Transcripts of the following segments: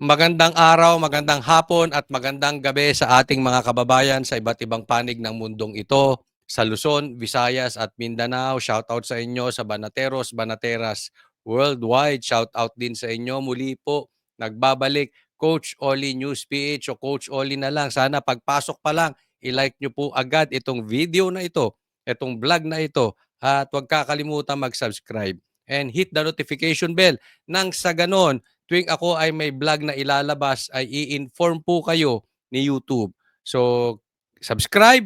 Magandang araw, magandang hapon at magandang gabi sa ating mga kababayan sa iba't ibang panig ng mundong ito. Sa Luzon, Visayas at Mindanao, shout out sa inyo sa Banateros, Banateras worldwide. Shout out din sa inyo. Muli po, nagbabalik Coach Oli News PH o Coach Oli na lang. Sana pagpasok pa lang, i-like nyo po agad itong video na ito, itong vlog na ito. At huwag kakalimutan mag-subscribe and hit the notification bell nang sa ganon tuwing ako ay may vlog na ilalabas ay i-inform po kayo ni YouTube. So, subscribe,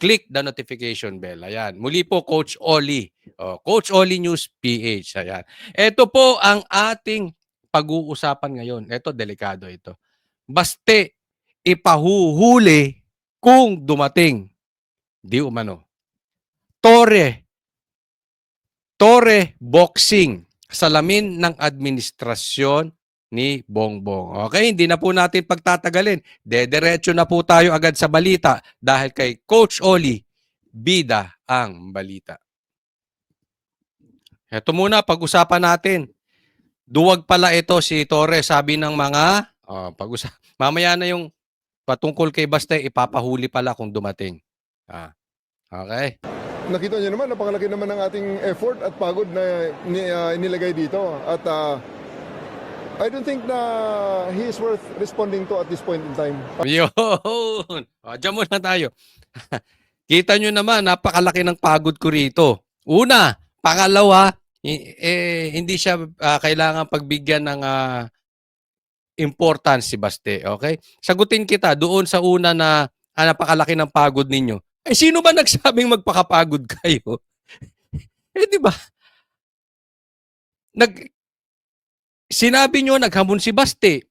click the notification bell. Ayan. Muli po, Coach Oli. Coach Oli News PH. Ayan. Ito po ang ating pag-uusapan ngayon. Ito, delikado ito. Baste, ipahuhuli kung dumating. Di umano. Torre Boxing, salamin ng administrasyon ni Bongbong. Okay, hindi na po natin pagtatagalin. Dediretso na po tayo agad sa balita dahil kay Coach Oli, bida ang balita. Ito muna, pag-usapan natin. Duwag pala ito si Torre, sabi ng mga, mamaya na yung patungkol kay Baste, ipapahuli pala kung dumating. Okay. Nakita niyo naman, napakalaki naman ng ating effort at pagod na inilagay dito. At I don't think na he is worth responding to at this point in time. Yun. Diyan muna tayo. Kita nyo naman, napakalaki ng pagod ko rito. Una, pangalawa, hindi siya kailangan pagbigyan ng importance si Baste. Okay? Sagutin kita doon sa una na napakalaki ng pagod ninyo. Sino ba nagsabing magpakapagod kayo? Di ba? Sinabi nyo, naghamon si Baste.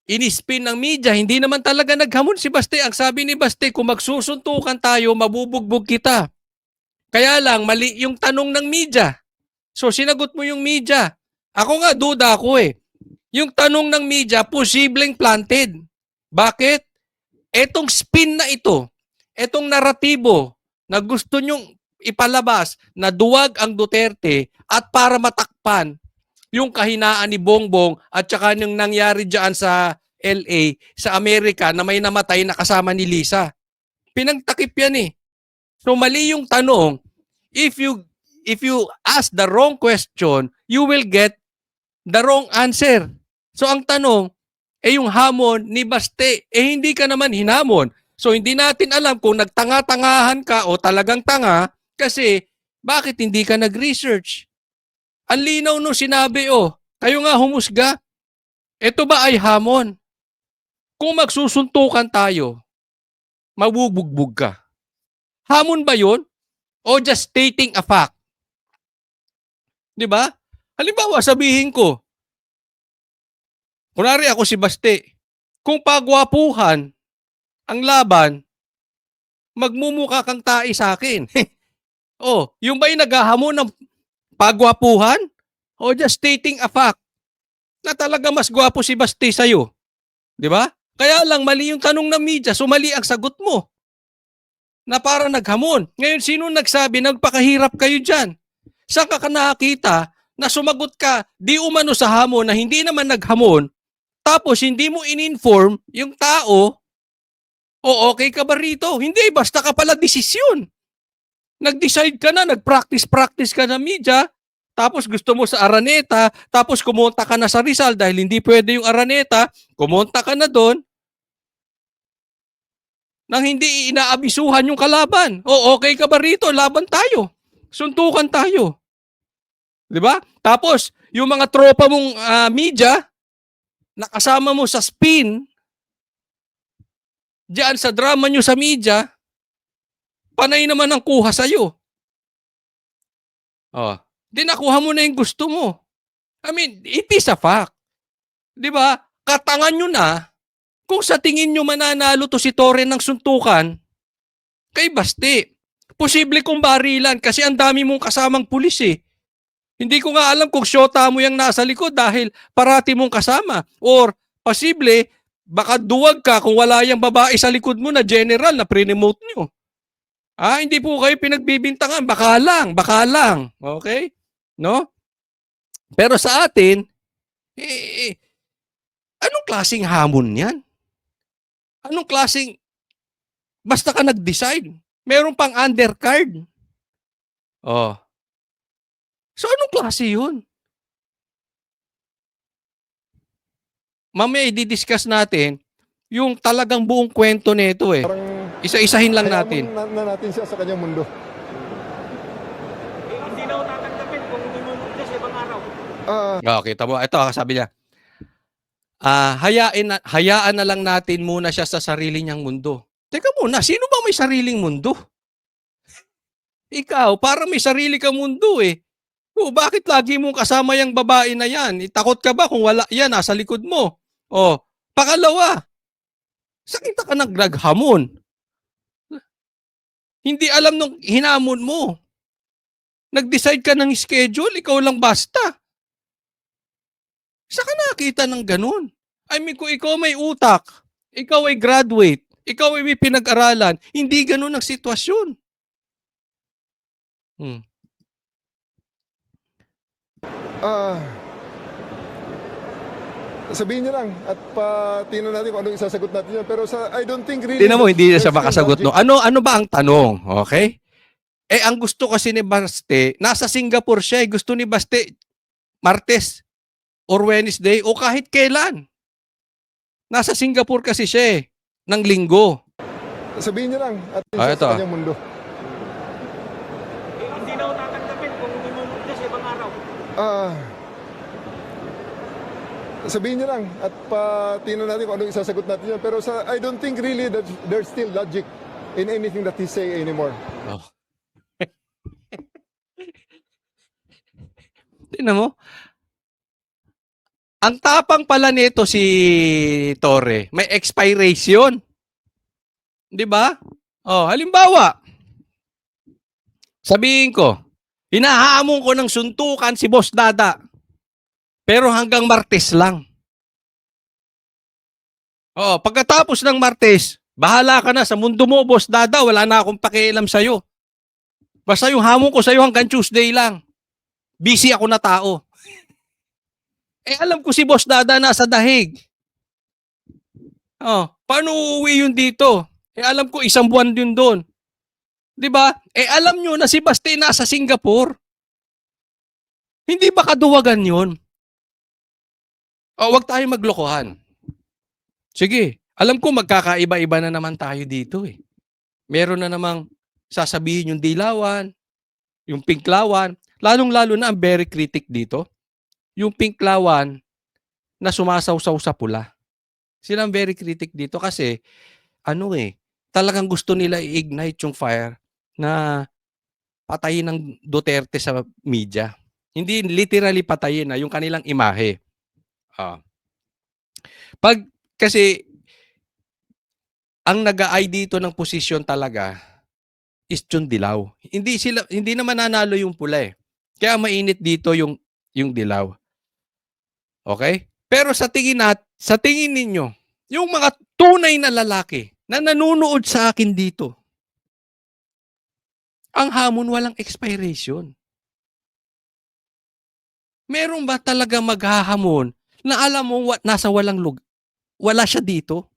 Inispin ng media, hindi naman talaga naghamon si Baste. Ang sabi ni Baste, kung magsusuntukan tayo, mabubugbog kita. Kaya lang, mali yung tanong ng media. So, sinagot mo yung media. Ako nga, duda ako eh. Yung tanong ng media, posibleng planted. Bakit? Etong spin na ito, etong naratibo na gusto nyong ipalabas na duwag ang Duterte at para matakpan yung kahinaan ni Bongbong at saka yung nangyari dyan sa LA, sa Amerika na may namatay na kasama ni Lisa. Pinagtakip yan eh. So mali yung tanong. If you ask the wrong question, you will get the wrong answer. So ang tanong, yung hamon ni Baste, hindi ka naman hinamon. So hindi natin alam kung nagtanga-tangahan ka o talagang tanga kasi bakit hindi ka nag-research? Ang linaw no sinabi kayo nga humusga. Ito ba ay hamon? Kung magsusuntukan tayo, mabubugbog ka. Hamon ba yun? O just stating a fact? Di ba? Halimbawa, sabihin ko, kunwari ako si Baste, kung pagwapuhan ang laban, magmumukha kang tae sa akin. Yung ba'y naghahamon ng pagwapuhan? O just stating a fact na talaga mas gwapo si Baste sa'yo? Di ba? Kaya lang mali yung tanong ng media, so mali ang sagot mo. Na para naghamon. Ngayon, sino nagsabi, nagpakahirap kayo dyan? Saan ka nakakita na sumagot ka, di umano sa hamon na hindi naman naghamon, tapos hindi mo in-inform yung tao, okay ka ba rito? Hindi, basta ka pala desisyon. Nag-decide ka na, nag-practice ka na media, tapos gusto mo sa Araneta, tapos kumonta ka na sa Rizal dahil hindi pwede yung Araneta, kumonta ka na doon, nang hindi inaabisuhan yung kalaban. Okay ka ba rito? Laban tayo. Suntukan tayo. Di ba? Tapos, yung mga tropa mong media, nakasama mo sa spin, diyan sa drama nyo sa media, panay naman ang kuha sa'yo. Di nakuha mo na yung gusto mo. I mean, it is a fact. Di ba? Katangan nyo na, kung sa tingin nyo mananalo to si Torre ng suntukan, kay Baste. Posible kong barilan kasi ang dami mong kasamang pulis eh. Hindi ko nga alam kung syota mo yung nasa likod dahil parati mong kasama. Or posible, baka duwag ka kung wala yung babae sa likod mo na general na pre-remote nyo. Hindi po kayo pinagbibintangan. Baka lang. Okay? No? Pero sa atin, Anong klaseng hamon yan? Anong klaseng, basta ka nag-decide. Meron pang undercard. Oh. So anong klase yun? Mamaya i-discuss natin yung talagang buong kwento nito eh. Parang Isa-isahin lang hayaan natin. mo na natin siya sa kanyang mundo. Hindi na ako tatanggapin kung minumugli sa ibang araw. Okay, tamo. Ito, sabi niya, hayaan na lang natin muna siya sa sarili niyang mundo. Teka muna, sino ba may sariling mundo? Ikaw, para may sarili kang mundo eh. O, bakit lagi mong kasama yung babae na yan? Takot ka ba kung wala yan, nasa likod mo? O, pangalawa, sakit ka naghamon. Hindi alam nung hinamon mo. Nag-decide ka ng schedule, ikaw lang basta. Saan ka nakita ng ganun? I mean, kung ikaw may utak, ikaw ay graduate, ikaw ay may pinag-aralan, hindi ganun ang sitwasyon. Sabihin niyo lang at tingnan natin kung ano isasagot natin yan. Pero I don't think really... Tingnan mo, hindi na siya there's makasagot. still No? Ano ba ang tanong? Okay? Ang gusto kasi ni Baste, nasa Singapore siya. Gusto ni Baste, Martes or Wednesday o kahit kailan. Nasa Singapore kasi siya ng linggo. Sabihin niyo lang at Ito. sa kanyang mundo. Hindi na ako tatanggapin kung minumugli sa ibang araw. Sabihin niyo lang at tingnan natin kung ano isasagot natin yan. Pero I don't think really that there's still logic in anything that he say anymore. Oh. Tingnan mo. Ang tapang pala nito si Torre, may expiration. 'Di ba? Oh, halimbawa, sabihin ko, hinahamon ko ng suntukan si Boss Dada. Pero hanggang Martes lang. Oh, pagkatapos ng Martes, bahala ka na sa mundo mo, Boss Dada, wala na akong pakialam sa'yo. Basta yung hamon ko sa'yo hanggang Tuesday lang. Busy ako na tao. Alam ko si Boss Dada nasa dahig. Oh, paano uuwi yun dito? Alam ko isang buwan din doon. 'Di ba? Alam nyo na si Baste nasa Singapore. Hindi ba kaduwagan yun? Wag tayong maglokohan. Sige, alam ko magkakaiba-iba na naman tayo dito eh. Meron na namang sasabihin yung dilawan, yung pinklawan, lalong-lalo na ang very critic dito, yung pinklawan na sumasawsaw sa pula. Sila ang very critic dito kasi talagang gusto nila i-ignite yung fire na patayin ng Duterte sa media. Hindi literally patayin na yung kanilang imahe. Kasi ang nag-aay dito ng posisyon talaga is yung dilaw. Hindi naman nanalo yung pula eh. Kaya mainit dito yung dilaw. Okay? Pero sa tingin ninyo, yung mga tunay na lalaki na nanunood sa akin dito, ang hamon walang expiration. Meron ba talaga maghahamon na alam mo nasa walang lugar? Wala siya dito.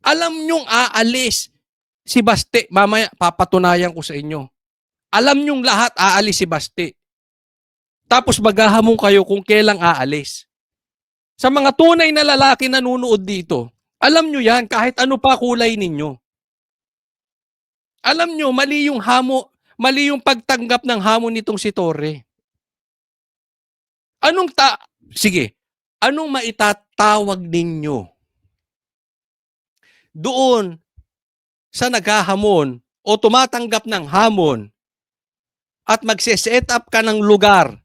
Alam nyong aalis si Baste. Mamaya papatunayan ko sa inyo. Alam nyong lahat aalis si Baste. Tapos maghahamon kayo kung kailang aalis. Sa mga tunay na lalaki na nanunood dito, alam nyo yan kahit ano pa kulay ninyo. Alam nyo, mali yung pagtanggap ng hamon nitong si Torre. Sige, anong maitatawag ninyo doon sa naghahamon o tumatanggap ng hamon at magse-set up ka ng lugar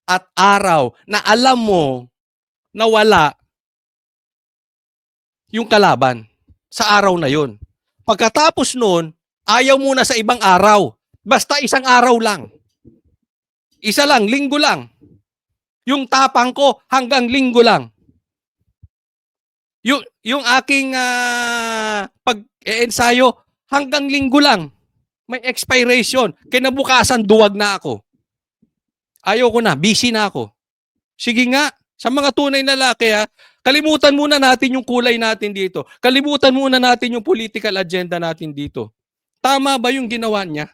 at araw na alam mo na wala yung kalaban sa araw na yun. Pagkatapos nun, ayaw muna sa ibang araw. Basta isang araw lang. Isa lang, linggo lang. Yung tapang ko hanggang linggo lang. Yung aking pag-ensayo hanggang linggo lang. May expiration. Kinabukasan, duwag na ako. Ayoko na, busy na ako. Sige nga, sa mga tunay na lalaki Kalimutan muna natin yung kulay natin dito. Kalimutan muna natin yung political agenda natin dito. Tama ba yung ginawa niya?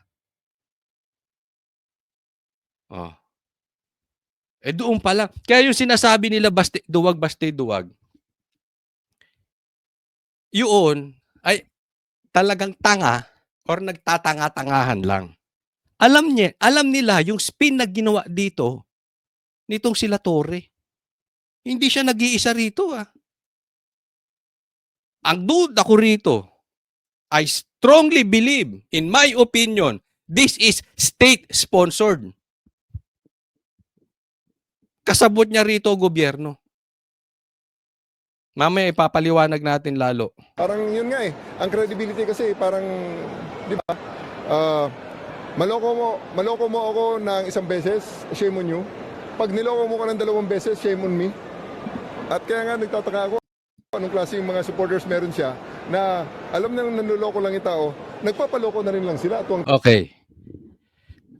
Oh. Doon pa lang. Kaya yung sinasabi nila duwag, duwag. Yun ay talagang tanga or nagtatanga-tangahan lang. Alam nila yung spin na ginawa dito nitong sila Torre. Hindi siya nag-iisa rito Ang duda ko rito, I strongly believe, in my opinion, this is state-sponsored. Kasabot niya rito gobyerno. Mamaya ipapaliwanag natin lalo. Parang yun nga ang credibility kasi parang, di ba, maloko mo ako ng isang beses, shame on you. Pag niloko mo ka ng 2 beses, shame on me. At kaya nga nagtataka ako, anong klase yung mga supporters meron siya na alam na nanloloko lang yung tao, nagpapaloko na rin lang sila. Okay.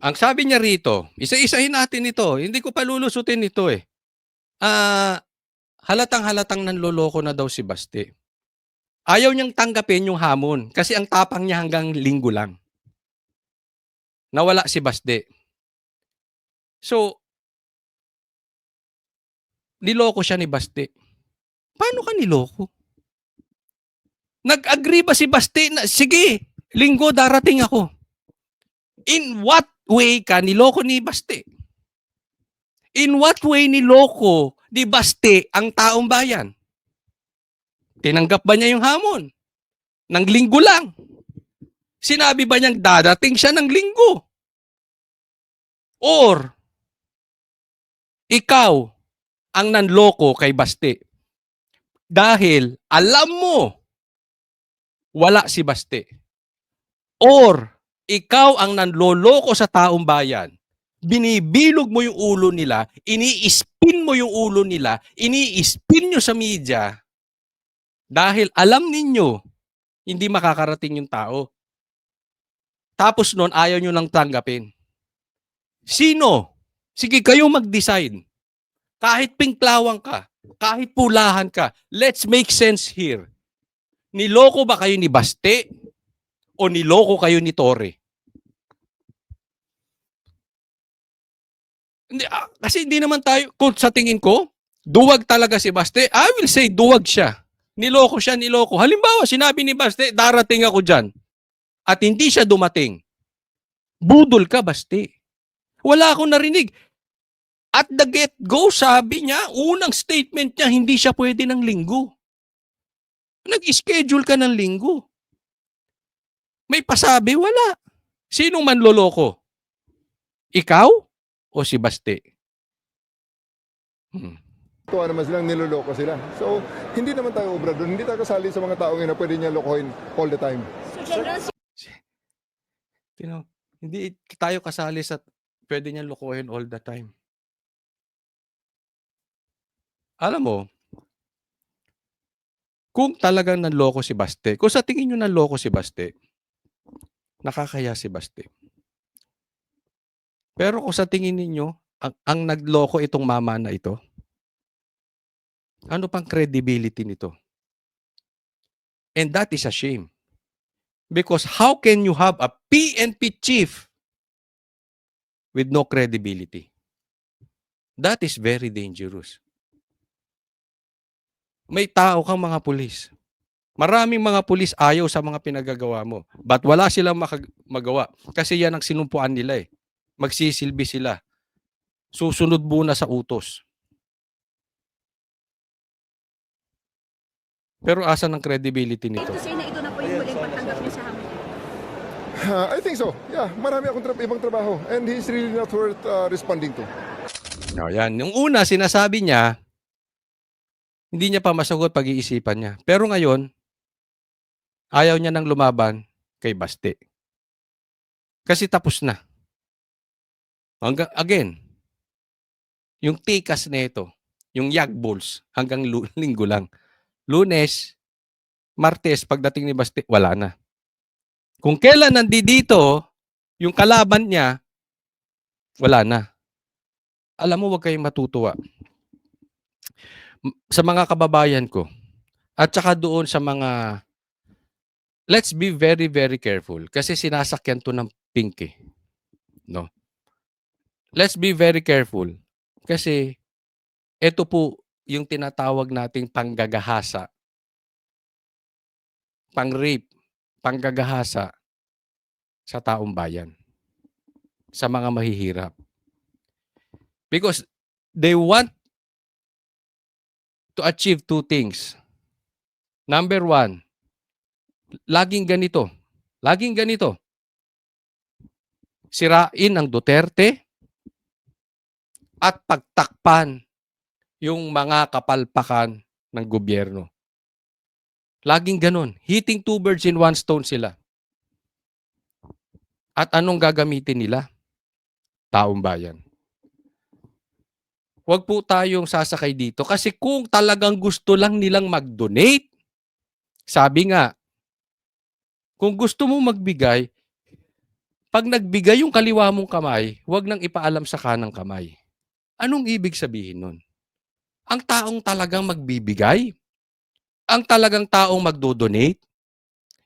Ang sabi niya rito, isa-isahin natin ito. Hindi ko pa lulusutin ito halatang-halatang nanloloko na daw si Baste. Ayaw niyang tanggapin yung hamon kasi ang tapang niya hanggang linggo lang. Nawala si Baste. So, niloko siya ni Baste. Paano ka niloko? Nag-agree ba si Baste na, sige, linggo darating ako. In what way ka niloko ni Baste? In what way niloko ni Baste ang taong bayan? Tinanggap ba niya yung hamon? Nang linggo lang. Sinabi ba niyang dadating siya ng linggo? Or, ikaw ang nanloko kay Baste? Dahil alam mo, wala si Baste. Or, ikaw ang nanloloko sa taong bayan. Binibilog mo yung ulo nila, ini-spin mo yung ulo nila, ini-spin nyo sa media dahil alam ninyo hindi makakarating yung tao. Tapos noon ayaw nyo nang tanggapin. Sino? Sige, kayo mag-decide. Kahit pinklawang ka, kahit pulahan ka, let's make sense here. Niloko ba kayo ni Baste o niloko kayo ni Torre? Kasi hindi naman tayo, kung sa tingin ko, duwag talaga si Baste. I will say duwag siya. Niloko siya, niloko. Halimbawa, sinabi ni Baste, darating ako dyan. At hindi siya dumating. Budol ka, Baste. Wala akong narinig. At the get-go, sabi niya, unang statement niya, hindi siya pwede ng linggo. Nag-schedule ka ng linggo. May pasabi, wala. Sinong manloloko? Ikaw o si Baste? Tuwa naman silang niloloko sila. So, hindi naman tayo obra doon. Hindi tayo kasali sa mga taong na pwede niya lokohin all the time. Hindi tayo kasali sa pwede niya lokohin all the time. Alam mo, kung talagang nanloko si Baste, kung sa tingin nyo nanloko si Baste, nakakaya si Baste. Pero kung sa tingin ninyo, ang nagloko itong mama na ito, ano pang credibility nito? And that is a shame. Because how can you have a PNP chief with no credibility? That is very dangerous. May tao kang mga pulis. Maraming mga pulis ayaw sa mga pinagagawa mo. But wala silang magawa. Kasi yan ang sinumpuan nila Magsisilbi sila. Susunod muna sa utos. Pero asan ang credibility nito? Ito na ito na po yung huling pagtanggap niyo sa hamon. I think so. Yeah, marami akong ibang trabaho. And he's really not worth responding to. Yan. Yung una, sinasabi niya, hindi niya pa masagot pag-iisipan niya. Pero ngayon, ayaw niya nang lumaban kay Baste. Kasi tapos na. Again, yung tikas na ito, yung yagbols, hanggang linggo lang. Lunes, Martes, pagdating ni Baste, wala na. Kung kailan nandito, yung kalaban niya, wala na. Alam mo, huwag kayong matutuwa. sa mga kababayan ko at saka doon sa mga, let's be very, very careful kasi sinasakyan 'to ng pink, eh, 'no? Let's be very careful kasi ito po yung tinatawag nating panggagahasa, pang-rape, panggagahasa sa taong bayan, sa mga mahihirap. Because they want to achieve two things. Number one, laging ganito, sirain ang Duterte at pagtakpan yung mga kapalpakan ng gobyerno. Laging ganun. Hitting two birds in one stone sila. At anong gagamitin nila? Taong bayan. Huwag po tayong sasakay dito kasi kung talagang gusto lang nilang mag-donate, sabi nga, kung gusto mo magbigay, pag nagbigay yung kaliwa mong kamay, huwag nang ipaalam sa kanang kamay. Anong ibig sabihin nun? Ang taong talagang magbibigay, ang talagang taong magdo-donate,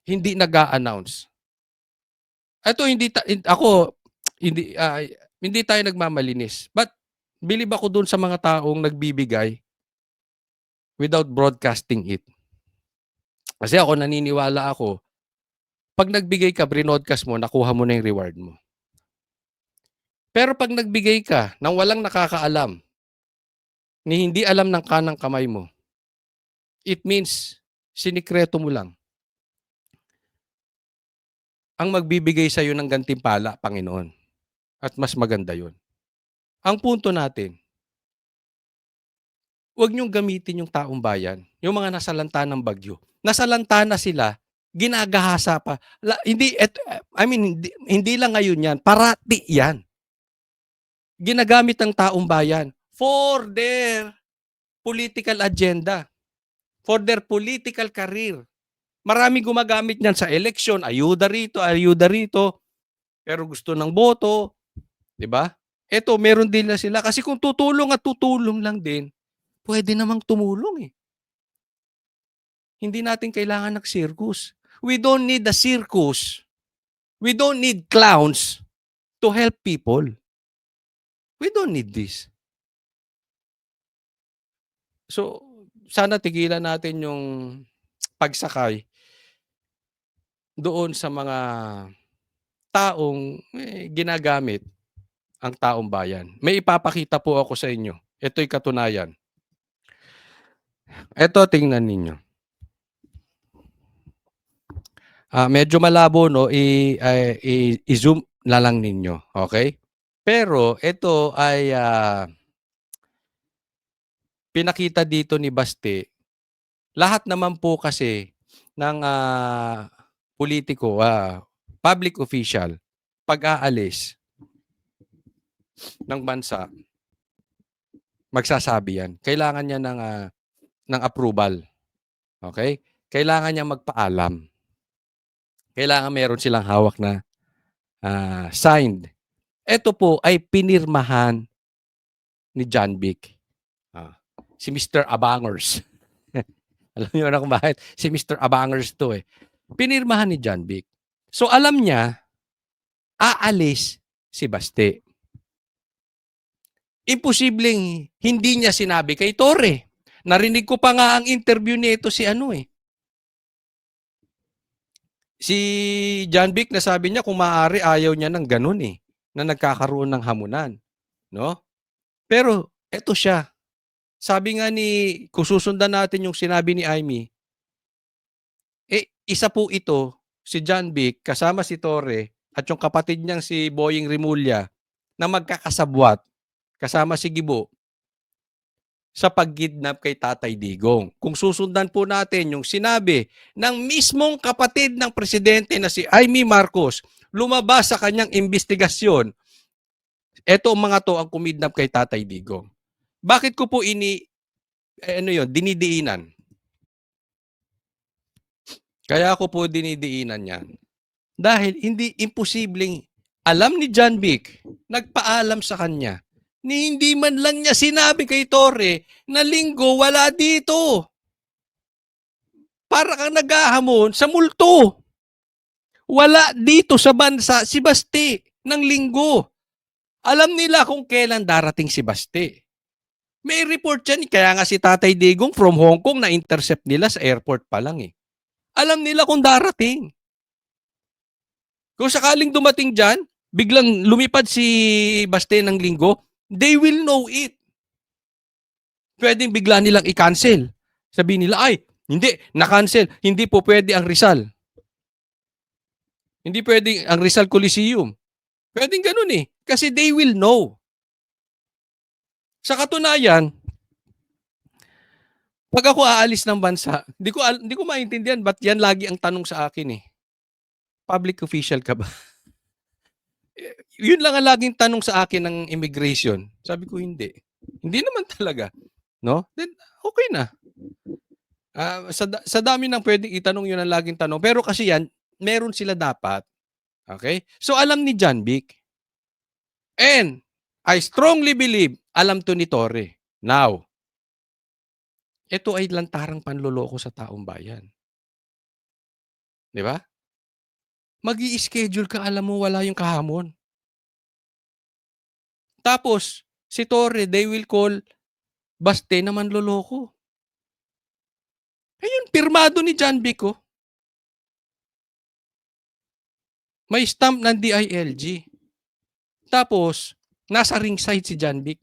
hindi nag-a-announce. Ito hindi tayo nagmamalinis. But believe ako dun sa mga taong nagbibigay without broadcasting it. Kasi ako naniniwala ako, pag nagbigay ka, broadcast mo, nakuha mo na yung reward mo. Pero pag nagbigay ka nang walang nakakaalam, ni hindi alam ng kanang kamay mo, it means sinikreto mo lang. Ang magbibigay sa iyo ng gantimpala, Panginoon. At mas maganda yun. Ang punto natin, huwag niyong gamitin yung taong bayan, yung mga nasalanta ng bagyo. Nasalanta na sila, ginagahasa pa. Hindi lang ngayon yan, parati yan. Ginagamit ng taong bayan for their political agenda, for their political career. Marami gumagamit niyan sa eleksyon, ayuda rito, pero gusto ng boto, 'di ba? Ito, meron din na sila kasi kung tutulong at tutulong lang din, pwede namang tumulong, eh. Hindi natin kailangan ng circus. We don't need a circus. We don't need clowns to help people. We don't need this. So, sana tigilan natin yung pagsakay doon sa mga taong ginagamit ang taong bayan. May ipapakita po ako sa inyo. Ito'y katunayan. Ito, tingnan ninyo. Medyo malabo, no? I-zoom na lang ninyo. Okay? Pero ito ay pinakita dito ni Baste. Lahat naman po kasi ng politiko, public official, pag-aalis ng bansa, magsasabi yan. Kailangan niya ng approval. Okay? Kailangan niya magpaalam. Kailangan meron silang hawak na signed. Ito po ay pinirmahan ni John Vic. Si Mr. Abangers. Alam niyo na kung bakit. Si Mr. Abangers to, eh. Pinirmahan ni John Vic. So alam niya, aalis si Baste. Imposibleng hindi niya sinabi kay Torre. Narinig ko pa nga ang interview nito si si John Vic, na sabi niya kung maaari ayaw niya ng ganun, eh, na nagkakaroon ng hamunan, no? Pero eto siya. Sabi nga kung susundan natin yung sinabi ni Amy, isa po ito, si John Vic, kasama si Torre, at yung kapatid niyang si Boying Rimulya, na magkakasabwat, kasama si Gibo, sa pag-kidnap kay Tatay Digong. Kung susundan po natin yung sinabi ng mismong kapatid ng presidente na si Amy Marcos, lumabas sa kanyang investigasyon, eto mga to ang kumidnap kay Tatay Digong. Bakit ko po dinidiinan? Kaya ako po dinidiinan yan. Dahil hindi imposibleng alam ni John Vic, nagpaalam sa kanya, ni hindi man lang niya sinabi kay Torre na Linggo wala dito. Para kang naghahamon sa multo. Wala dito sa bansa si Basti ng Linggo. Alam nila kung kailan darating si Basti. May report yan, kaya nga si Tatay Digong from Hong Kong na-intercept nila sa airport pa lang eh. Alam nila kung darating. Kung sakaling dumating dyan, biglang lumipad si Basti ng Linggo, they will know it. Pwedeng bigla nilang i-cancel. Sabihin nila, ay, hindi, na-cancel. Hindi po pwede ang Rizal. Hindi pwede ang Rizal Coliseum. Pwedeng ganun eh. Kasi they will know. Sa katunayan, pag ako aalis ng bansa, hindi ko maintindihan ba't yan lagi ang tanong sa akin eh. Public official ka ba? Yun lang ang laging tanong sa akin ng immigration. Sabi ko hindi. Hindi naman talaga. No? Then okay na. Sa dami ng pwedeng itanong yun ang laging tanong. Pero kasi yan, meron sila dapat. Okay? So alam ni John Vic. And I strongly believe, alam to ni Torre. Now, ito ay lantarang panloloko sa taong bayan. Di ba? Mag-i-schedule ka, alam mo wala yung kahamon. Tapos, si Torre, they will call Baste na manloloko. Ayun, pirmado ni John Vic, oh. May stamp ng DILG. Tapos, nasa ringside si John Vic.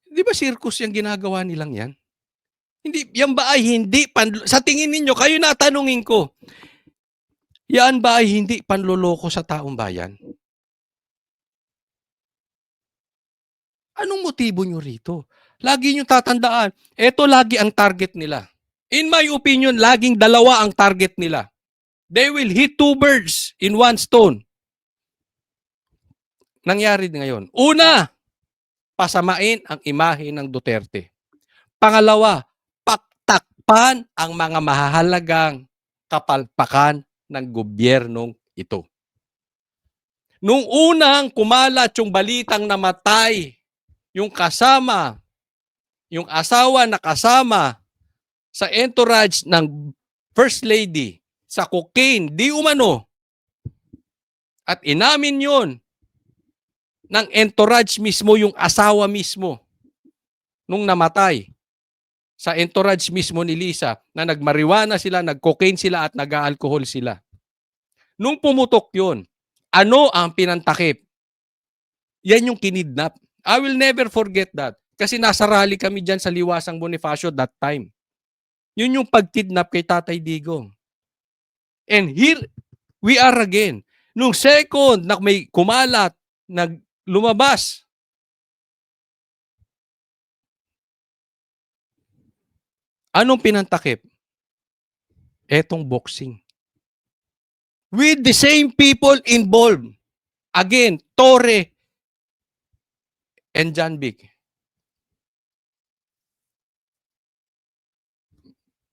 Di ba circus yung ginagawa nilang yan? Hindi, yan ba ay hindi, sa tingin ninyo, kayo na tanungin ko, yan ba ay hindi panloloko sa taong bayan? Anong motibo nyo rito? Lagi nyo tatandaan, eto lagi ang target nila. In my opinion, laging dalawa ang target nila. They will hit two birds in one stone. Nangyari ngayon. Una, pasamain ang imahe ng Duterte. Pangalawa, paktakpan ang mga mahahalagang kapalpakan ng gobyernong ito. Nung unang kumalat yung balitang namatay, yung kasama, yung asawa na kasama sa entourage ng First Lady sa cocaine, di umano. At inamin yon ng entourage mismo, yung asawa mismo, nung namatay. Sa entourage mismo ni Lisa, na nagmariwana sila, nag-cocaine sila at nag-alcohol sila. Nung pumutok yon, ano ang pinantakip? Yan yung kinidnap. I will never forget that. Kasi nasa rally kami dyan sa Liwasang Bonifacio that time. Yun yung pagkidnap kay Tatay Digong. And here we are again. Nung second na may kumalat, lumabas. Anong pinantakip? Etong boxing. With the same people involved. Again, Torre and John Vic.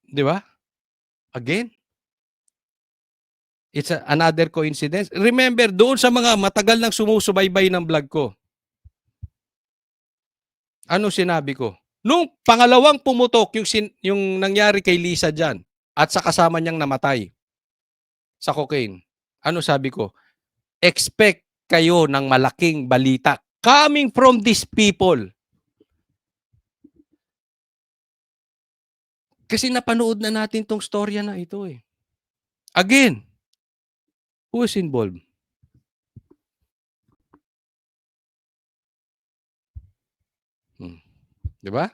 Di ba? Again. It's another coincidence. Remember, doon sa mga matagal nang sumusubaybay ng vlog ko, ano sinabi ko? Nung pangalawang pumutok yung nangyari kay Lisa dyan at sa kasama niyang namatay sa cocaine, ano sabi ko? Expect kayo ng malaking balita coming from these people. Kasi napanood na natin tong storya na ito eh. Again, who is involved? Di ba?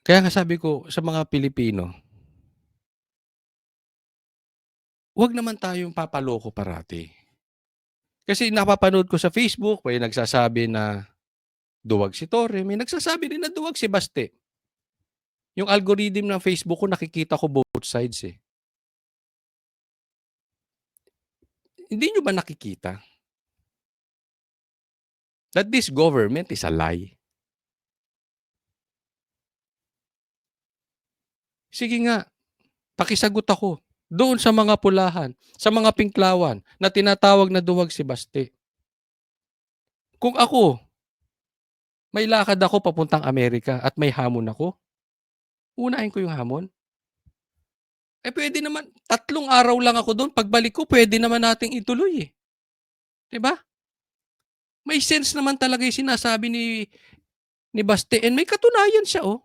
Kaya nga sabi ko sa mga Pilipino, huwag naman tayong papaloko parati. Kasi napapanood ko sa Facebook, may nagsasabi na duwag si Torre, may nagsasabi din na duwag si Baste. Yung algorithm ng Facebook ko, nakikita ko both sides eh. Hindi nyo ba nakikita that this government is a lie? Sige nga, pakisagot ako. Doon sa mga pulahan, sa mga pinklawan na tinatawag na duwag si Baste. Kung ako, may lakad ako papuntang Amerika at may hamon ako, unahin ko yung hamon. Pwede naman, 3 araw lang ako doon. Pagbalik ko, pwede naman nating ituloy eh. 'Di ba? May sense naman talaga yung sinasabi ni Baste and may katunayan siya oh.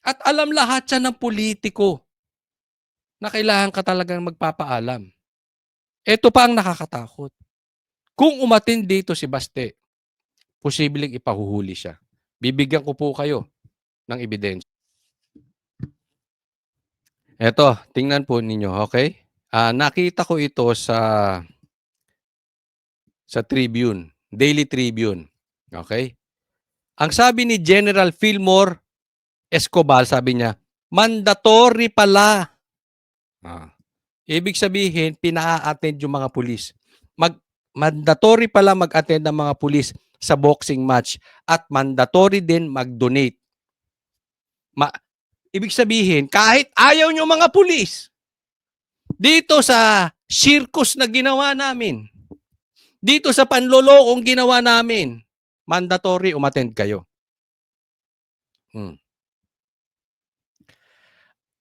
At alam lahat siya ng politiko na kailangan ka talagang magpapaalam. Ito pa ang nakakatakot. Kung umattend dito si Baste, posibleng ipahuhuli siya. Bibigyan ko po kayo ng ebidensya. Eto, tingnan po ninyo, okay? Nakita ko ito sa Tribune, Daily Tribune. Okay? Ang sabi ni General Fillmore Escobar, sabi niya, mandatory pala. Ibig sabihin, pina-attend yung mga pulis. Mandatory pala mag-attend ng mga pulis sa boxing match at mandatory din mag-donate. Ibig sabihin, kahit ayaw nyo mga pulis, dito sa circus na ginawa namin, dito sa panlolokong ginawa namin, mandatory umattend kayo.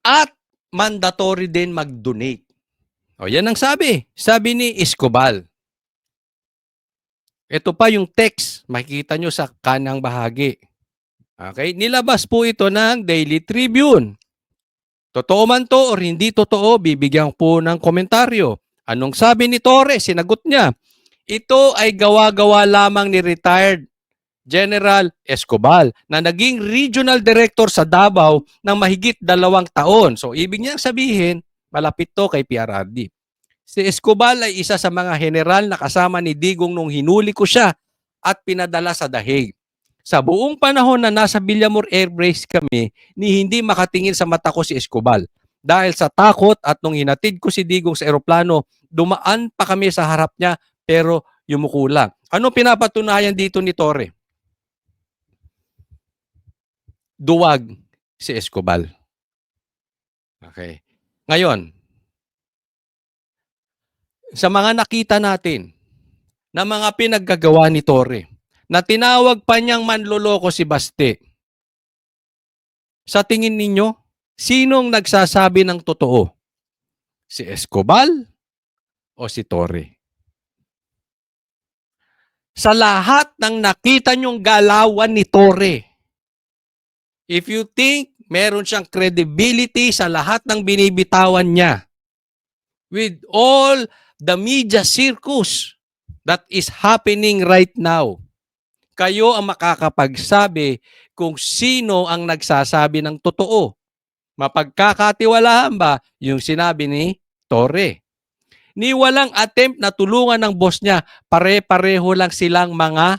At mandatory din mag-donate. O yan ang sabi. Sabi ni Escobar. Ito pa yung text. Makikita nyo sa kanang bahagi. Okay? Nilabas po ito ng Daily Tribune. Totoo man to or hindi totoo, bibigyan po ng komentaryo. Anong sabi ni Torre? Sinagot niya. Ito ay gawa-gawa lamang ni retired General Escobar na naging regional director sa Davao ng mahigit 2 taon. So, ibig niyang sabihin, malapit to kay PRRD. Si Escobar ay isa sa mga general na kasama ni Digong nung hinuli ko siya at pinadala sa Dahig. Sa buong panahon na nasa Villamor Air Base kami, ni hindi makatingin sa mata ko si Escobar. Dahil sa takot at nung hinatid ko si Digong sa eroplano, dumaan pa kami sa harap niya pero yumuko lang. Ano pinapatunayan dito ni Torre? Duwag si Escobar. Okay. Ngayon, sa mga nakita natin na mga pinaggagawa ni Torre, na tinawag pa niyang manloloko si Baste, sa tingin ninyo, sinong nagsasabi ng totoo? Si Escobar o si Torre? Sa lahat ng nakita niyong galawan ni Torre, if you think meron siyang credibility sa lahat ng binibitawan niya, with all the media circus that is happening right now, kayo ang makakapagsabi kung sino ang nagsasabi ng totoo. Mapagkakatiwalaan ba yung sinabi ni Torre? Ni walang attempt na tulungan ng boss niya, pare-pareho lang silang mga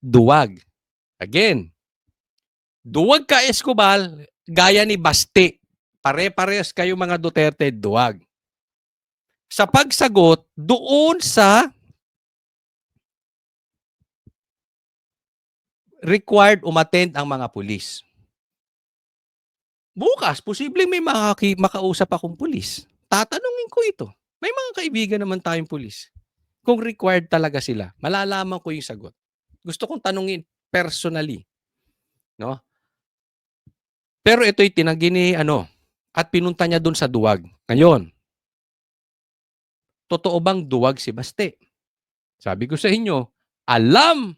duwag. Again, duwag ka Escobar, gaya ni Baste. Pare-parehas kayo mga Duterte, duwag. Sa pagsagot, doon sa required umattend ang mga pulis. Bukas, posibleng may makausap akong pulis. Tatanungin ko ito. May mga kaibigan naman tayong pulis. Kung required talaga sila, malalaman ko yung sagot. Gusto kong tanungin personally. No? Pero ito'y tinanggi ni at pinunta niya doon sa duwag. Ngayon, totoo bang duwag si Baste? Sabi ko sa inyo, alam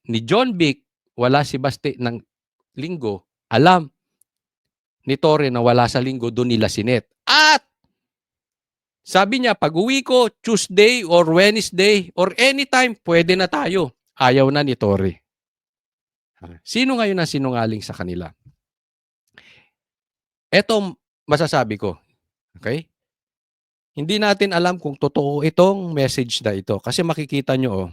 ni John Vic, wala si Baste ng Linggo, alam ni Torre na wala sa Linggo, doon nila sinet. At sabi niya, pag uwi ko, Tuesday or Wednesday or anytime, pwede na tayo. Ayaw na ni Torre. Sino ngayon ang sinungaling sa kanila? Eto masasabi ko. Okay? Hindi natin alam kung totoo itong message na ito. Kasi makikita nyo,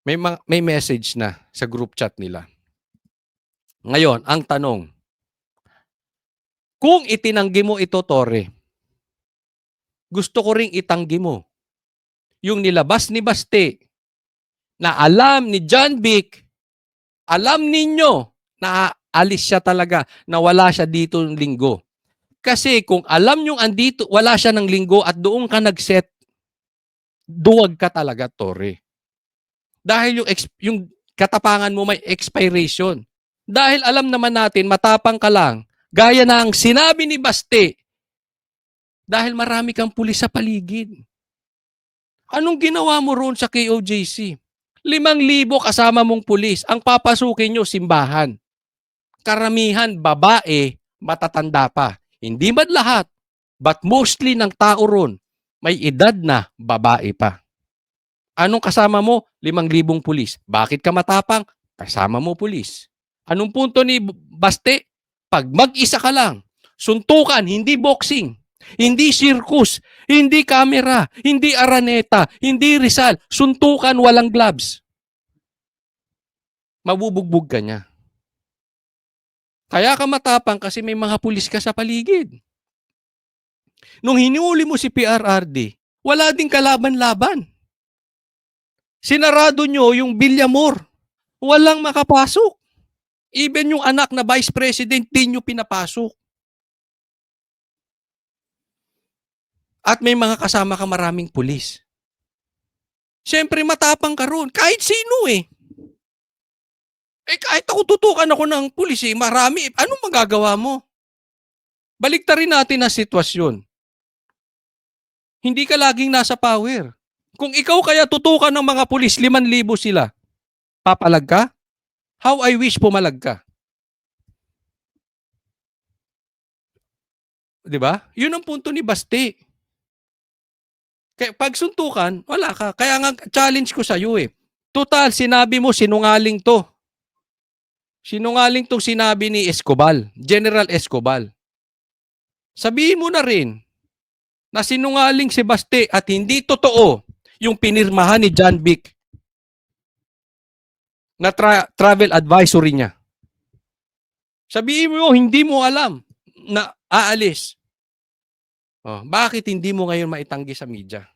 may message na sa group chat nila. Ngayon, ang tanong, kung itinanggi mo ito, Torre, gusto ko ring itanggi mo yung nilabas ni Baste na alam ni John Vic alam ninyo na alis siya talaga, na wala siya dito ng linggo. Kasi kung alam nyo andito, wala siya ng linggo at doon ka nag-set, duwag ka talaga, Tore. Dahil yung katapangan mo may expiration. Dahil alam naman natin, matapang ka lang, gaya ng sinabi ni Baste, dahil marami kang pulis sa paligid. Anong ginawa mo roon sa KOJC? 5,000 kasama mong pulis. Ang papasukin nyo, simbahan. Karamihan, babae, matatanda pa. Hindi man lahat, but mostly ng tao roon, may edad na babae pa. Anong kasama mo? 5,000 pulis. Bakit ka matapang? Kasama mo pulis. Anong punto ni Baste? Pag mag-isa ka lang, suntukan, hindi boxing. Hindi circus, hindi camera, hindi Araneta, hindi Rizal, suntukan walang gloves. Mabubugbog ka niya. Kaya ka matapang kasi may mga pulis ka sa paligid. Nung hinuli mo si PRRD, wala ding kalaban-laban. Sinarado nyo yung Villamor. Walang makapasok. Even yung anak na vice president, di nyo pinapasok. At may mga kasama ka maraming pulis. Siyempre matapang ka ron. Kahit sino eh. Kahit ako tutukan ako ng pulis eh, marami. Anong magagawa mo? Baliktarin natin ang sitwasyon. Hindi ka laging nasa power. Kung ikaw kaya tutukan ng mga pulis, 5,000 sila, papalag ka? How I wish pumalag ka. Diba? Yun ang punto ni Baste. Kaya pag suntukan, wala ka. Kaya nga challenge ko sa iyo eh. Total, sinabi mo sinungaling to. Sinungaling tong sinabi ni Escobar, General Escobar. Sabihin mo na rin na sinungaling si Baste at hindi totoo yung pinirmahan ni John Vic na travel advisory niya. Sabihin mo, hindi mo alam na aalis. Bakit hindi mo ngayon maitanggi sa media?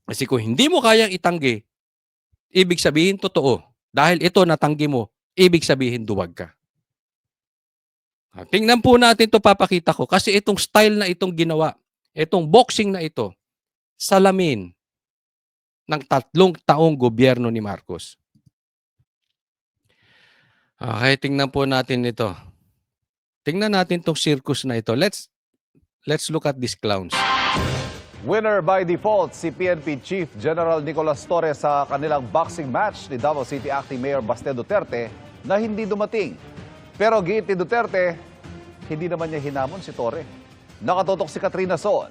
Kasi kung hindi mo kayang itanggi, ibig sabihin totoo. Dahil ito natanggi mo, ibig sabihin duwag ka. Tingnan po natin ito, papakita ko. Kasi itong style na itong ginawa, itong boxing na ito, salamin ng 3 taong gobyerno ni Marcos. Okay, tingnan po natin ito. Tingnan natin itong circus na ito. Let's look at these clowns. Winner by default si PNP Chief General Nicolas Torres sa kanilang boxing match ni Davao City Acting Mayor Baste Duterte na hindi dumating. Pero giit ni Duterte, hindi naman niya hinamon si Torre. Nakatutok si Katrina Son.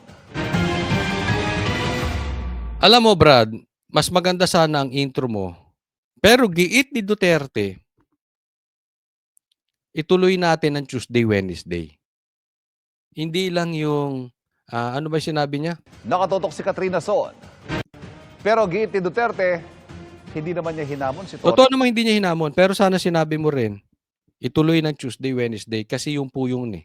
Alam mo Brad, mas maganda sana ang intro mo. Pero giit ni Duterte, ituloy natin ang Tuesday, Wednesday. Hindi lang yung ano ba sinabi niya? Nakatutok si Katrina Son. Pero giit ni Duterte, hindi naman niya hinamon si Torre. Totoo namang hindi niya hinamon, pero sana sinabi mo rin, ituloy ng Tuesday, Wednesday, kasi yung po yun eh.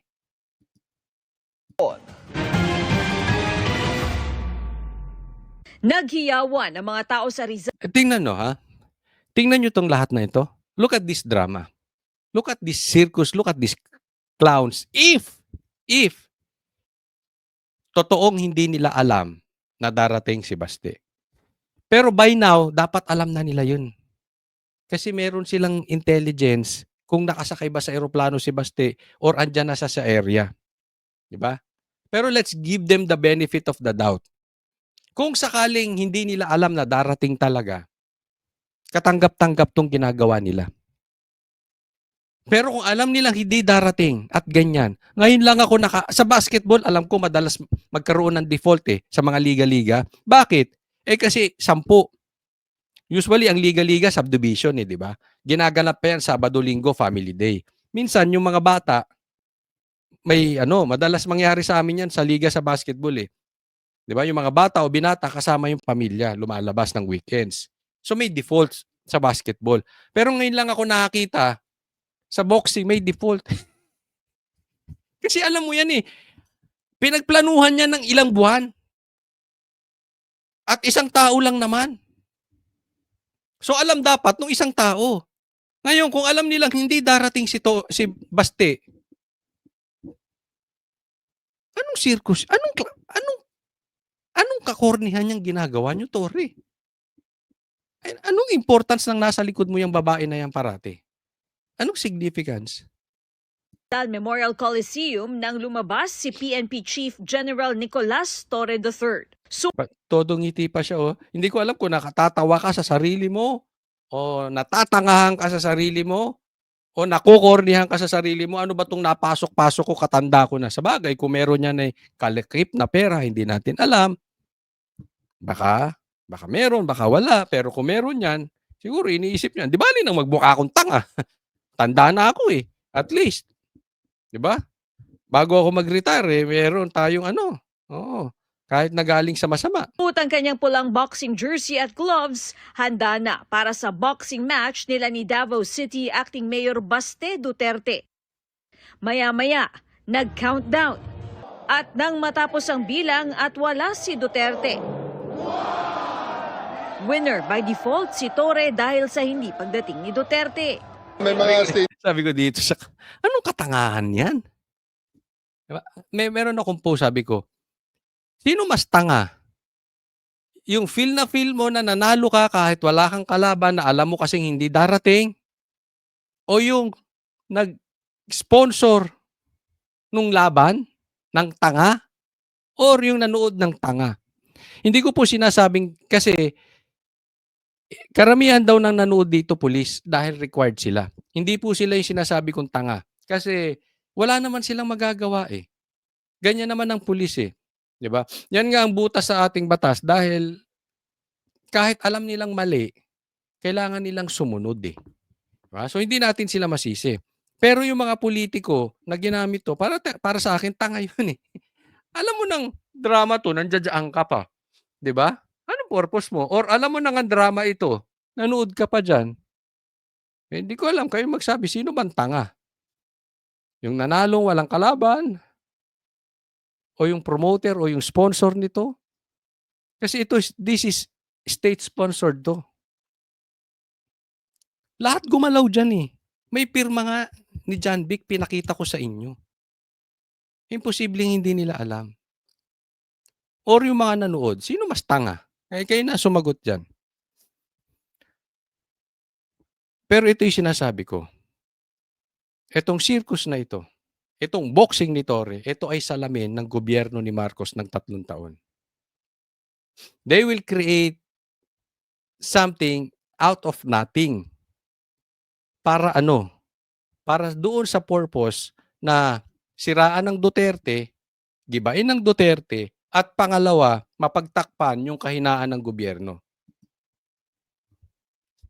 Naghiyawan ang mga tao sa Rizal. Tingnan nyo ha. Tingnan nyo itong lahat na ito. Look at this drama. Look at this circus. Look at these clowns. If totoong hindi nila alam na darating si Baste. Pero by now, dapat alam na nila yun. Kasi meron silang intelligence kung nakasakay ba sa eroplano si Baste or andyan na sa area. Diba? Pero let's give them the benefit of the doubt. Kung sakaling hindi nila alam na darating talaga, katanggap-tanggap tong ginagawa nila. Pero kung alam nilang hindi darating at ganyan, ngayon lang ako sa basketball, alam ko madalas magkaroon ng default sa mga liga-liga. Bakit? Kasi 10. Usually ang liga-liga subdivision di ba? Ginaganap pa yan Sabado, Linggo, Family Day. Minsan yung mga bata, may madalas mangyari sa amin yan sa liga sa basketball Di ba? Yung mga bata o binata kasama yung pamilya, lumalabas ng weekends. So may defaults sa basketball. Pero ngayon lang ako nakakita sa boxing may default. Kasi alam mo yan pinagplanuhan niya ng ilang buwan. At isang tao lang naman. So alam dapat nung isang tao. Ngayon, kung alam nilang hindi darating si Baste, anong circus? Anong kakornihan niyang ginagawa niyo, Tore? Anong importance ng nasa likod mo yung babae na yan parati? Anong significance? Memorial Coliseum nang lumabas si PNP Chief General Nicolas Torre III. Todo ngiti pa siya, oh. Hindi ko alam kung nakatatawa ka sa sarili mo, o natatangahan ka sa sarili mo, o nakukornihan ka sa sarili mo. Ano ba tong napasok-pasok ko, katanda ko na. Sabagay, kung meron yan ay kalakip na pera, hindi natin alam. Baka meron, baka wala. Pero kung meron yan, siguro iniisip niyan, di bali nang magbuka akong tanga. Tanda na ako eh. At least. Di ba? Bago ako mag-retire, meron tayong ano. Oo. Kahit na galing sa masama. Ang kanyang pulang boxing jersey at gloves, handa na para sa boxing match nila ni Davao City Acting Mayor Baste Duterte. Maya-maya, nag-countdown. At nang matapos ang bilang at wala si Duterte. Winner by default si Torre dahil sa hindi pagdating ni Duterte. May mga state Sabi ko dito sa, anong katangahan yan? Diba? Meron akong post, sabi ko, sino mas tanga? Yung feel na feel mo na nanalo ka kahit wala kang kalaban na alam mo kasing hindi darating? O yung nag-sponsor nung laban ng tanga? Or yung nanood ng tanga? Hindi ko po sinasabing kasi karamihan daw ng nanood dito pulis dahil required sila. Hindi po sila yung sinasabi kong tanga. Kasi wala naman silang magagawa eh. Ganyan naman ang pulis eh. 'Di ba? Yan nga ang butas sa ating batas dahil kahit alam nilang mali, kailangan nilang sumunod eh. Diba? So hindi natin sila masisi. Pero yung mga politiko na ginamit to, para sa akin tanga yun eh. Alam mo ng drama to, nandiyadyaan ka pa. 'Di ba? Anong purpose mo? Or alam mo na nga drama ito, nanood ka pa diyan. Eh, hindi ko alam, kayo magsabi, sino bang tanga? Yung nanalong walang kalaban? O yung promoter o yung sponsor nito? Kasi this is state-sponsored to. Lahat gumalaw dyan eh. May pirma nga ni John Vic, pinakita ko sa inyo. Imposibleng hindi nila alam. Or yung mga nanood, sino mas tanga? Kayo na sumagot dyan. Pero ito yung sinasabi ko. Itong circus na ito, itong boxing ni Torre, ito ay salamin ng gobyerno ni Marcos ng 3 taon. They will create something out of nothing. Para ano? Para doon sa purpose na siraan ng Duterte, gibain ng Duterte, at pangalawa, mapagtakpan yung kahinaan ng gobyerno.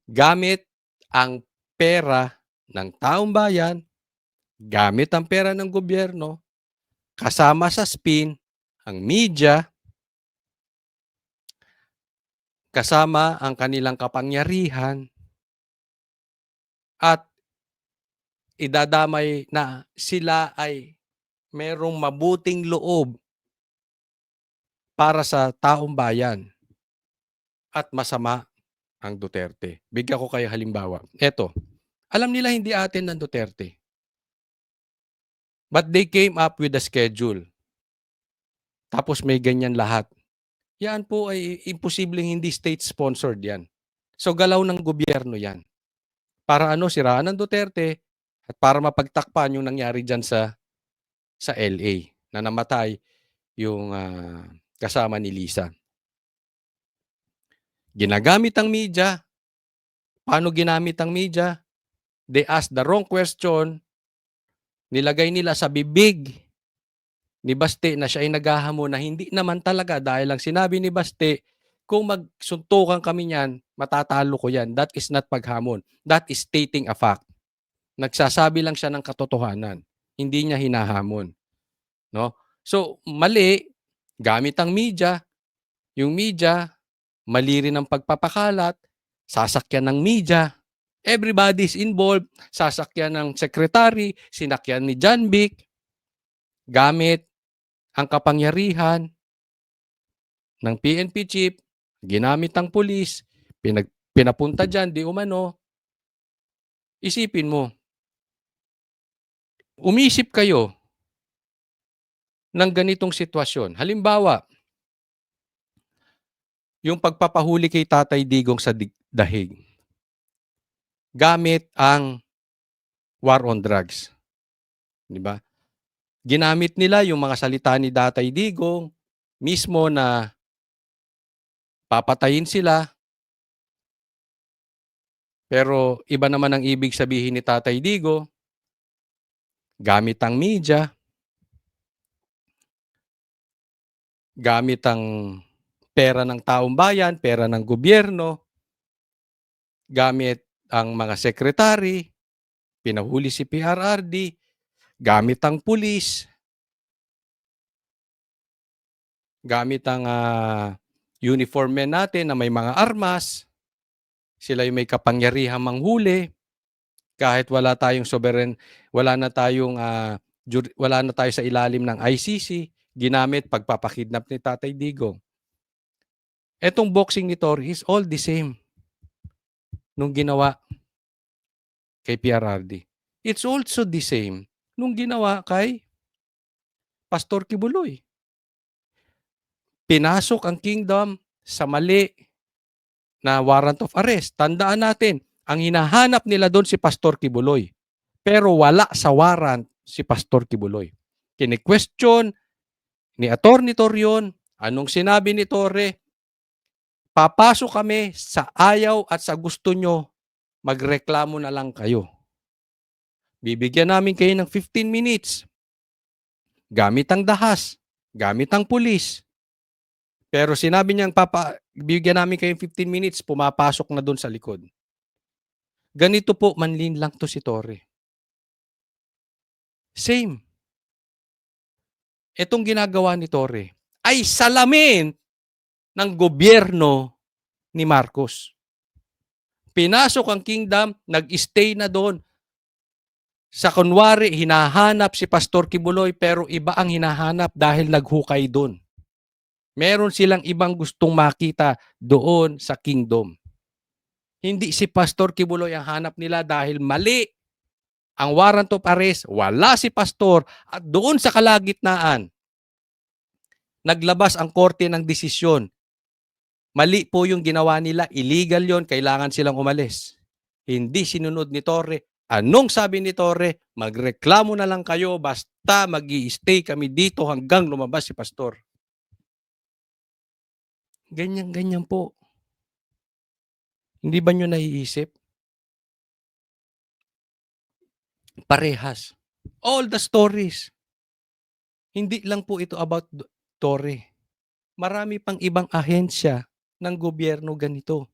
Gamit ang pera ng taong bayan, gamit ang pera ng gobyerno, kasama sa spin, ang media, kasama ang kanilang kapangyarihan, at idadamay na sila ay merong mabuting loob para sa taong bayan at masama ang Duterte. Bigyan ko kayo halimbawa. Eto, alam nila hindi atin ng Duterte. But they came up with a schedule. Tapos may ganyan lahat. Yan po ay imposibleng hindi state-sponsored yan. So galaw ng gobyerno yan. Para ano, siraan ng Duterte at para mapagtakpan yung nangyari dyan sa LA na namatay yung kasama ni Lisa. Ginagamit ang media. Paano ginamit ang media? They asked the wrong question. Nilagay nila sa bibig ni Baste na siya ay naghahamon na hindi naman talaga dahil lang sinabi ni Baste, kung magsuntukan kami niyan, matatalo ko yan. That is not paghamon. That is stating a fact. Nagsasabi lang siya ng katotohanan. Hindi niya hinahamon. No? So, mali, gamit ang media. Yung media, mali rin ang pagpapakalat, sasakyan ng media. Everybody's involved. Sasakyan ng secretary, sinakyan ni John Vic, gamit ang kapangyarihan ng PNP chief, ginamit ang pulis, pinapunta dyan, di umano, Isipin mo, umisip kayo ng ganitong sitwasyon. Halimbawa, yung pagpapahuli kay Tatay Digong sa dahig gamit ang war on drugs, 'di ba? Ginamit nila yung mga salita ni Tatay Digong mismo na papatayin sila, pero iba naman ang ibig sabihin ni Tatay Digong gamit ang media, gamit ang pera ng taong bayan, pera ng gobyerno, gamit ang mga sekretary, pinahuli si PRRD, gamit ang pulis, gamit ang uniform men natin na may mga armas, sila yung may kapangyarihang manghuli, kahit wala tayong wala na tayong wala na tayo sa ilalim ng ICC, ginamit pagpapakidnap ni Tatay Digong. Etong boxing ni Torre is all the same nung ginawa kay PRRD. It's also the same nung ginawa kay Pastor Kibuloy. Pinasok ang kingdom sa mali na warrant of arrest. Tandaan natin, ang hinahanap nila doon si Pastor Kibuloy. Pero wala sa warrant si Pastor Kibuloy. Kini-question ni Atty. Torion, anong sinabi ni Torre? Papasok kami sa ayaw at sa gusto nyo, magreklamo na lang kayo. Bibigyan namin kayo ng 15 minutes. Gamit ang dahas, gamit ang pulis. Pero sinabi niyang bibigyan namin kayo ng 15 minutes, pumapasok na doon sa likod. Ganito po, manlin lang to si Torre. Same. Itong ginagawa ni Torre ay salamin ng gobyerno ni Marcos. Pinasok ang kingdom, nag-stay na doon. Sa kunwari, hinahanap si Pastor Kibuloy pero iba ang hinahanap dahil naghukay doon. Meron silang ibang gustong makita doon sa kingdom. Hindi si Pastor Kibuloy ang hanap nila dahil mali ang warrant of arrest, wala si Pastor at doon sa kalagitnaan, naglabas ang korte ng desisyon. Mali po yung ginawa nila, illegal yon, kailangan silang umalis. Hindi sinunod ni Torre. Anong sabi ni Torre? Magreklamo na lang kayo basta mag-i-stay kami dito hanggang lumabas si Pastor. Ganyan-ganyan po. Hindi ba nyo naiisip? Parehas. All the stories. Hindi lang po ito about Torre. Marami pang ibang ahensya ng gobyerno ganito.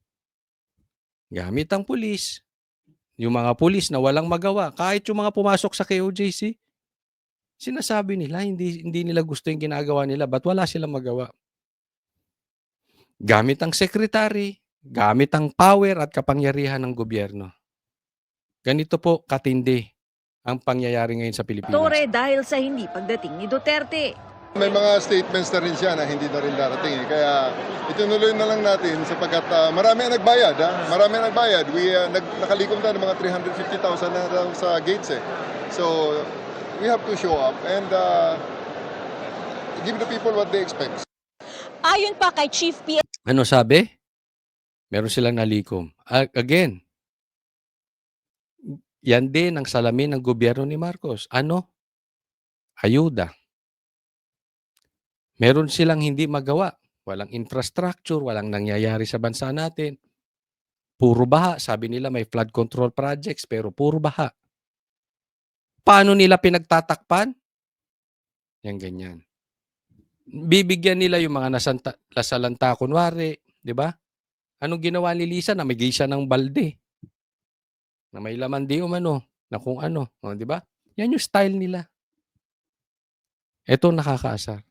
Gamit ang pulis. Yung mga pulis na walang magawa. Kahit yung mga pumasok sa KOJC, sinasabi nila, hindi nila gusto yung ginagawa nila. Ba't wala silang magawa? Gamit ang sekretary, gamit ang power at kapangyarihan ng gobyerno. Ganito po katindi ang pangyayari ngayon sa Pilipinas. Torre dahil sa hindi pagdating ni Duterte. May mga statements na rin siya na hindi na rin darating. Kaya itunuloy na lang natin sapagkat marami ang nagbayad. Marami ang nagbayad. Nakalikom tayo ng mga 350,000 na lang sa gates. So we have to show up and give the people what they expect. Ayon pa kay Chief PNP Ano sabi? Meron silang nalikom. Again, yan din ang salamin ng gobyerno ni Marcos. Ano? Ayuda. Meron silang hindi magawa. Walang infrastructure, walang nangyayari sa bansa natin. Puro baha. Sabi nila may flood control projects pero puro baha. Paano nila pinagtatakpan? Yan ganyan. Bibigyan nila yung mga nasalanta kunwari, di ba? Anong ginawa ni Lisa? Namigay siya ng balde. Na may laman di umano, na kung ano, di ba? Yan yung style nila. Ito nakakaasar.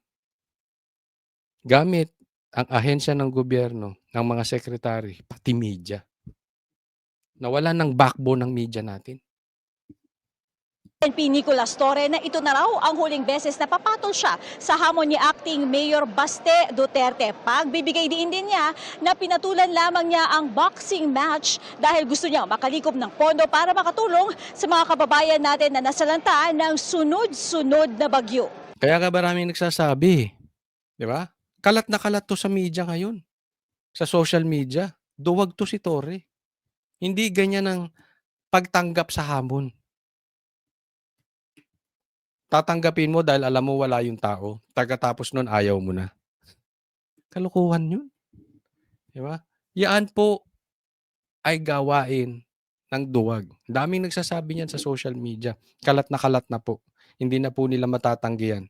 Gamit ang ahensya ng gobyerno, ng mga sekretary, pati media. Nawala ng backbone ng media natin. PNP Nicolas Torre na ito na raw ang huling beses na papatol siya sa hamon ni Acting Mayor Baste Duterte. Pagbibigay din niya na pinatulan lamang niya ang boxing match dahil gusto niya makalikom ng pondo para makatulong sa mga kababayan natin na nasalanta ng sunod-sunod na bagyo. Kaya ka maraming nagsasabi, di ba? Kalat na kalat to sa media ngayon. Sa social media. Duwag to si Torre. Hindi ganyan ang pagtanggap sa hamon. Tatanggapin mo dahil alam mo wala yung tao. Pagkatapos nun, ayaw mo na. Kalukuhan yun. Di ba? Yan po ay gawain ng duwag. Daming nagsasabi niyan sa social media. Kalat na po. Hindi na po nila matatanggihan.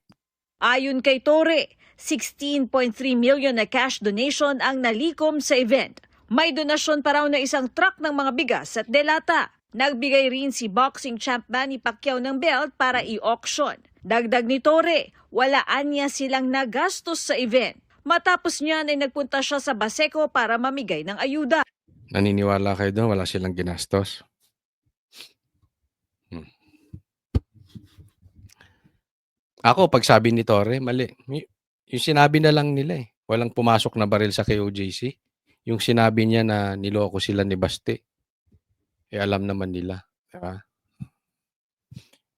Ayon kay Torre, 16.3 million na cash donation ang nalikom sa event. May donasyon pa raw na isang truck ng mga bigas at delata. Nagbigay rin si boxing champ Manny Pacquiao ng belt para i-auction. Dagdag ni Torre, walaan niya silang nagastos sa event. Matapos niyan ay nagpunta siya sa Baseco para mamigay ng ayuda. Naniniwala kayo doon, wala silang ginastos. Ako, pag sabi ni Torre, mali. Yung sinabi na lang nila eh. Walang pumasok na baril sa KOJC. Yung sinabi niya na niloko sila ni Baste. Eh, alam naman nila. Diba?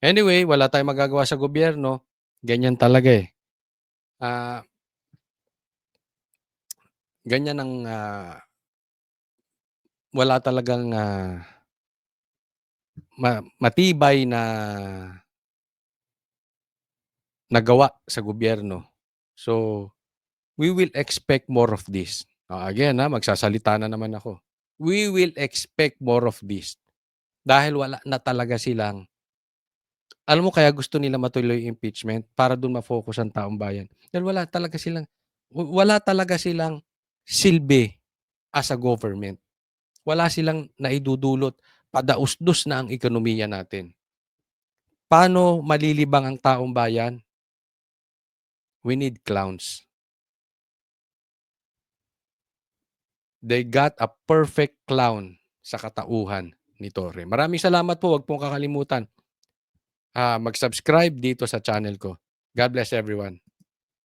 Anyway, wala tayong magagawa sa gobyerno. Ganyan talaga eh. Ganyan ang wala talagang matibay na nagawa sa gobyerno. So, we will expect more of this. Again, magsasalita na naman ako. We will expect more of this. Dahil wala na talaga silang, alam mo kaya gusto nila matuloy yung impeachment para doon ma-focus ang taong bayan. Dahil wala talaga silang silbi as a government. Wala silang naidudulot. Padausdos na ang ekonomiya natin. Paano malilibang ang taong bayan? We need clowns. They got a perfect clown sa katauhan ni Torre. Maraming salamat po. Huwag pong kakalimutan mag-subscribe dito sa channel ko. God bless everyone.